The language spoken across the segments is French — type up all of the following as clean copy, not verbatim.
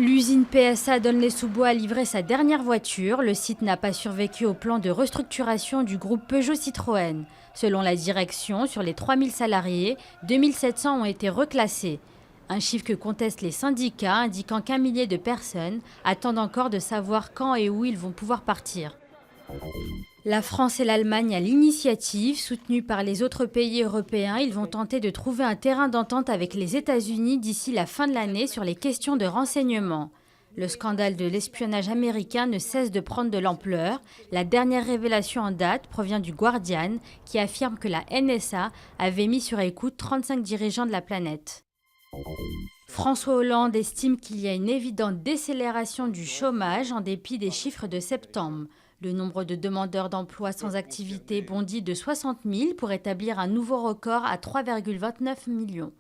L'usine PSA Donlé-sous-Bois a livré sa dernière voiture. Le site n'a pas survécu au plan de restructuration du groupe Peugeot-Citroën. Selon la direction, sur les 3000 salariés, 2700 ont été reclassés. Un chiffre que contestent les syndicats, indiquant qu'un millier de personnes attendent encore de savoir quand et où ils vont pouvoir partir. La France et l'Allemagne à l'initiative, soutenus par les autres pays européens, ils vont tenter de trouver un terrain d'entente avec les États-Unis d'ici la fin de l'année sur les questions de renseignement. Le scandale de l'espionnage américain ne cesse de prendre de l'ampleur. La dernière révélation en date provient du Guardian, qui affirme que la NSA avait mis sur écoute 35 dirigeants de la planète. François Hollande estime qu'il y a une évidente décélération du chômage en dépit des chiffres de septembre. Le nombre de demandeurs d'emploi sans activité bondit de 60 000 pour établir un nouveau record à 3,29 millions.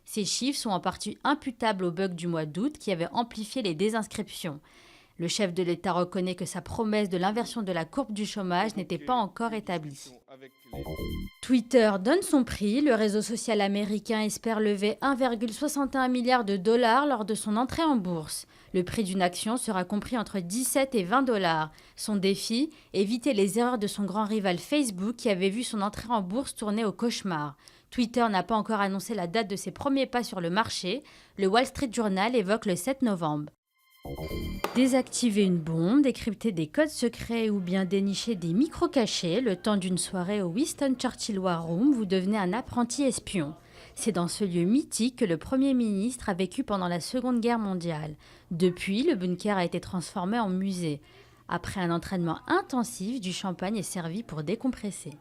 Ces chiffres sont en partie imputables au bug du mois d'août qui avait amplifié les désinscriptions. Le chef de l'État reconnaît que sa promesse de l'inversion de la courbe du chômage n'était pas encore établie. Twitter donne son prix. Le réseau social américain espère lever 1,61 milliard de dollars lors de son entrée en bourse. Le prix d'une action sera compris entre 17 et 20 dollars. Son défi, éviter les erreurs de son grand rival Facebook qui avait vu son entrée en bourse tourner au cauchemar. Twitter n'a pas encore annoncé la date de ses premiers pas sur le marché. Le Wall Street Journal évoque le 7 novembre. Désactiver une bombe, décrypter des codes secrets ou bien dénicher des micro-cachets, le temps d'une soirée au Winston Churchill War Room, vous devenez un apprenti espion. C'est dans ce lieu mythique que le Premier ministre a vécu pendant la Seconde Guerre mondiale. Depuis, le bunker a été transformé en musée. Après un entraînement intensif, du champagne est servi pour décompresser.